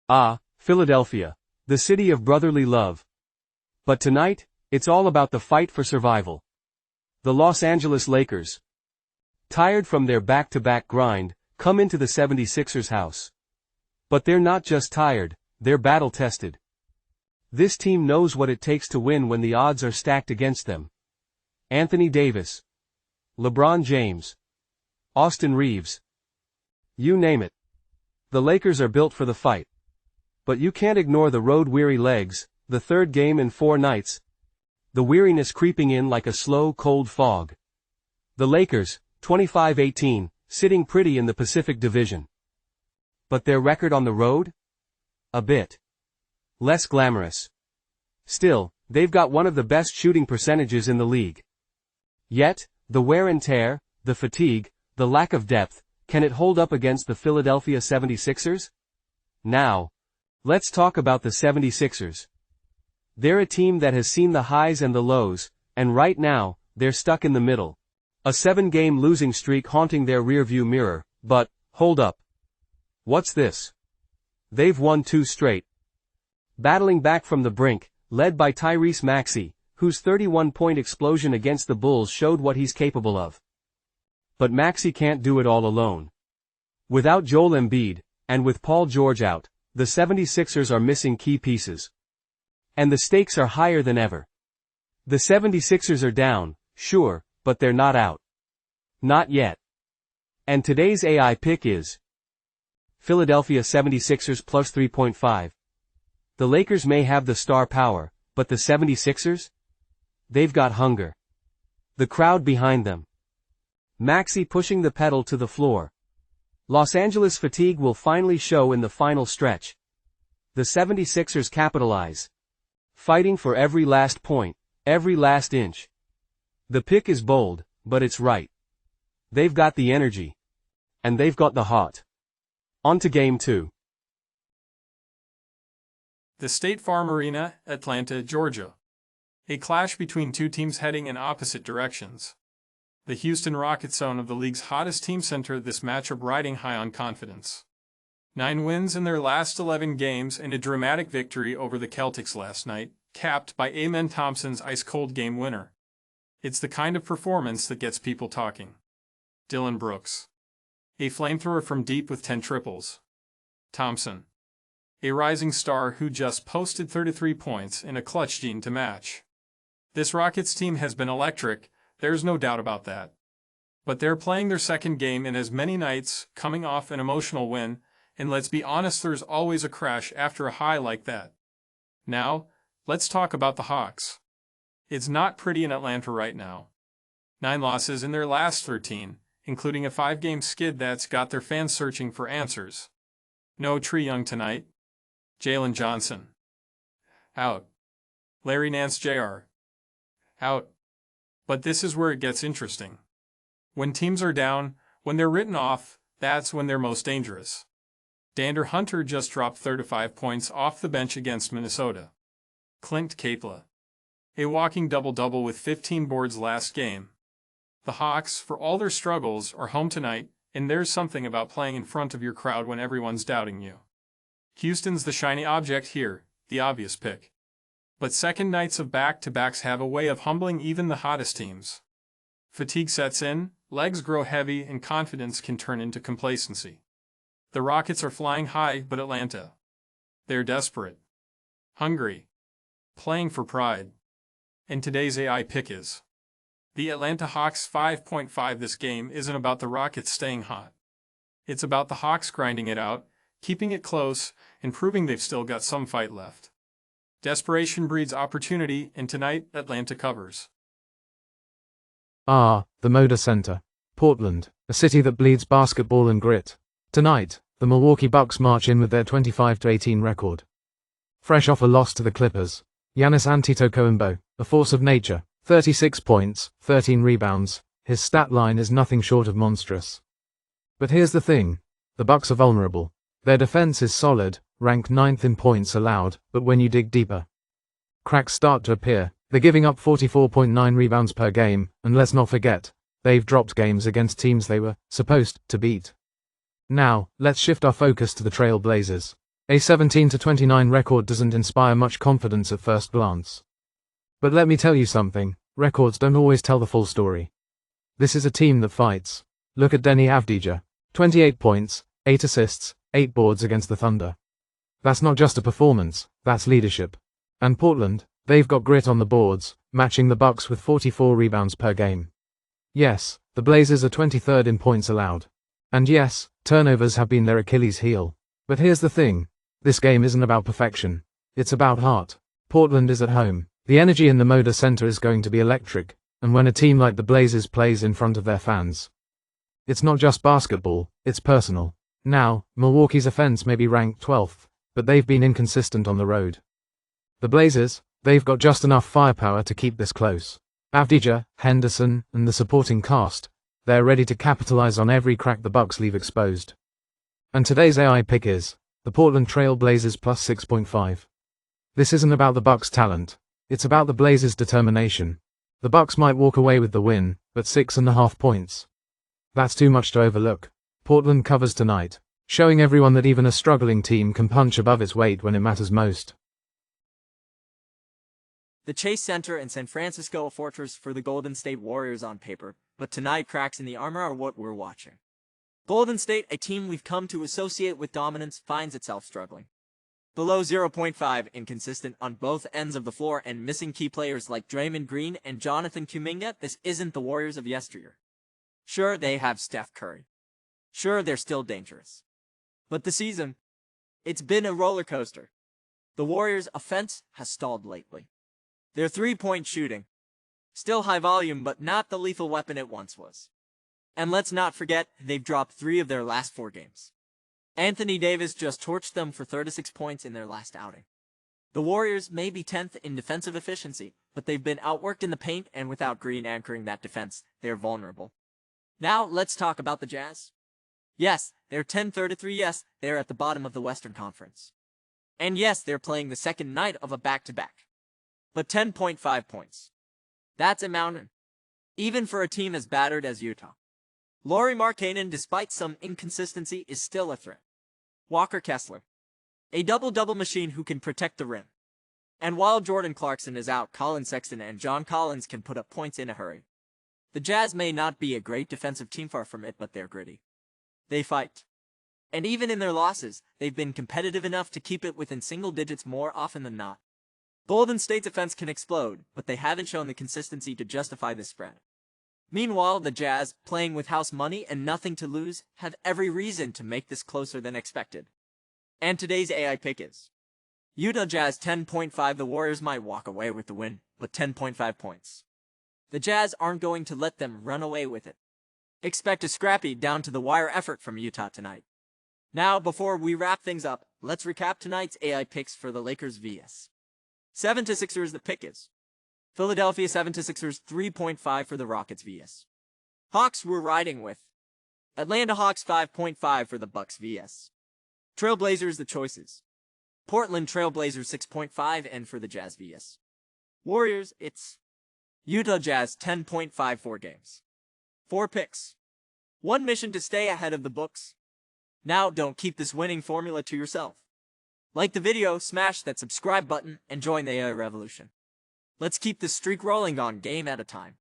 Ah, Philadelphia, the city of brotherly love. But tonight, it's all about the fight for survival. The Los Angeles Lakers, tired from their back-to-back grind, come into the 76ers house. But they're not just tired, they're battle-tested. This team knows what it takes to win when the odds are stacked against them. Anthony Davis, LeBron James, Austin Reeves. You name it. The Lakers are built for the fight. But you can't ignore the road-weary legs, the third game in 4 nights. The weariness creeping in like a slow, cold fog. The Lakers, 25-18, sitting pretty in the Pacific Division. But their record on the road? A bit less glamorous. Still, they've got one of the best shooting percentages in the league. Yet, the wear and tear, the fatigue, the lack of depth, can it hold up against the Philadelphia 76ers? Now, let's talk about the 76ers. They're a team that has seen the highs and the lows, and right now, they're stuck in the middle. A 7-game losing streak haunting their rearview mirror, but, hold up. What's this? They've won 2 straight. Battling back from the brink, led by Tyrese Maxey, whose 31-point explosion against the Bulls showed what he's capable of. But Maxey can't do it all alone. Without Joel Embiid, and with Paul George out, the 76ers are missing key pieces. And the stakes are higher than ever. The 76ers are down, sure, but they're not out. Not yet. And today's AI pick is Philadelphia 76ers plus 3.5. The Lakers may have the star power, but the 76ers? They've got hunger. The crowd behind them. Maxey pushing the pedal to the floor. Los Angeles fatigue will finally show in the final stretch. The 76ers capitalize. Fighting for every last point, every last inch. The pick is bold, but it's right. They've got the energy. And they've got the heart. On to Game 2. The State Farm Arena, Atlanta, Georgia. A clash between two teams heading in opposite directions. The Houston Rockets own of the league's hottest team center this matchup riding high on confidence. 9 wins in their last 11 games and a dramatic victory over the Celtics last night, capped by Amen Thompson's ice-cold game winner. It's the kind of performance that gets people talking. Dillon Brooks, a flamethrower from deep with 10 triples. Thompson, a rising star who just posted 33 points in a clutch gene to match. This Rockets team has been electric, there's no doubt about that. But they're playing their second game in as many nights, coming off an emotional win, and let's be honest, there's always a crash after a high like that. Now, let's talk about the Hawks. It's not pretty in Atlanta right now. 9 losses in their last 13, including a 5-game skid that's got their fans searching for answers. No Trae Young tonight. Jalen Johnson, out. Larry Nance Jr., out. But this is where it gets interesting. When teams are down, when they're written off, that's when they're most dangerous. De'Andre Hunter just dropped 35 points off the bench against Minnesota. Clint Capela, a walking double-double with 15 boards last game. The Hawks, for all their struggles, are home tonight, and there's something about playing in front of your crowd when everyone's doubting you. Houston's the shiny object here, the obvious pick. But second nights of back-to-backs have a way of humbling even the hottest teams. Fatigue sets in, legs grow heavy, and confidence can turn into complacency. The Rockets are flying high, but Atlanta, they're desperate, hungry, playing for pride. And today's AI pick is the Atlanta Hawks 5.5. This game isn't about the Rockets staying hot. It's about the Hawks grinding it out, keeping it close, and proving they've still got some fight left. Desperation breeds opportunity, and tonight, Atlanta covers. The Moda Center. Portland, a city that bleeds basketball and grit. Tonight, the Milwaukee Bucks march in with their 25-18 record. Fresh off a loss to the Clippers, Giannis Antetokounmpo, a force of nature, 36 points, 13 rebounds, his stat line is nothing short of monstrous. But here's the thing, the Bucks are vulnerable. Their defense is solid, ranked 9th in points allowed, but when you dig deeper, cracks start to appear. They're giving up 44.9 rebounds per game, and let's not forget, they've dropped games against teams they were supposed to beat. Now, let's shift our focus to the Trail Blazers. A 17-29 record doesn't inspire much confidence at first glance. But let me tell you something, records don't always tell the full story. This is a team that fights. Look at Deni Avdija. 28 points, 8 assists, 8 boards against the Thunder. That's not just a performance, that's leadership. And Portland, they've got grit on the boards, matching the Bucks with 44 rebounds per game. Yes, the Blazers are 23rd in points allowed. And yes, turnovers have been their Achilles heel. But here's the thing. This game isn't about perfection. It's about heart. Portland is at home. The energy in the Moda Center is going to be electric. And when a team like the Blazers plays in front of their fans, it's not just basketball, it's personal. Now, Milwaukee's offense may be ranked 12th, but they've been inconsistent on the road. The Blazers, they've got just enough firepower to keep this close. Avdija, Henderson, and the supporting cast, they're ready to capitalize on every crack the Bucks leave exposed. And today's AI pick is the Portland Trail Blazers plus 6.5. This isn't about the Bucks' talent, it's about the Blazers' determination. The Bucks might walk away with the win, but 6.5 points. That's too much to overlook. Portland covers tonight, showing everyone that even a struggling team can punch above its weight when it matters most. The Chase Center and San Francisco a fortress for the Golden State Warriors on paper, but tonight cracks in the armor are what we're watching. Golden State, a team we've come to associate with dominance, finds itself struggling. Below 0.5, inconsistent on both ends of the floor and missing key players like Draymond Green and Jonathan Kuminga, this isn't the Warriors of yesteryear. Sure, they have Steph Curry. Sure, they're still dangerous. But the season, it's been a roller coaster. The Warriors' offense has stalled lately. Their three-point shooting, still high volume but not the lethal weapon it once was. And let's not forget, they've dropped 3 of their last 4 games. Anthony Davis just torched them for 36 points in their last outing. The Warriors may be 10th in defensive efficiency, but they've been outworked in the paint, and without Green anchoring that defense, they're vulnerable. Now, let's talk about the Jazz. Yes, they're 10-33. Yes, they're at the bottom of the Western Conference. And yes, they're playing the second night of a back-to-back. But 10.5 points. That's a mountain. Even for a team as battered as Utah. Lauri Markkanen, despite some inconsistency, is still a threat. Walker Kessler, a double-double machine who can protect the rim. And while Jordan Clarkson is out, Colin Sexton and John Collins can put up points in a hurry. The Jazz may not be a great defensive team, far from it, but they're gritty. They fight. And even in their losses, they've been competitive enough to keep it within single digits more often than not. Golden State's offense can explode, but they haven't shown the consistency to justify this spread. Meanwhile, the Jazz, playing with house money and nothing to lose, have every reason to make this closer than expected. And today's AI pick is Utah Jazz 10.5. The Warriors might walk away with the win, but 10.5 points. The Jazz aren't going to let them run away with it. Expect a scrappy, down-to-the-wire effort from Utah tonight. Now, before we wrap things up, let's recap tonight's AI picks for the Lakers vs. 76ers. The pick is Philadelphia 76ers 3.5 for the Rockets vs. Hawks. We're riding with Atlanta Hawks 5.5 for the Bucks vs. Trailblazers. The choices Portland Trailblazers 6.5, and for the Jazz vs. Warriors, it's Utah Jazz 10.5. 4 games. 4 picks. 1 mission to stay ahead of the books. Now, don't keep this winning formula to yourself. Like the video, smash that subscribe button, and join the AI revolution. Let's keep this streak rolling on game at a time.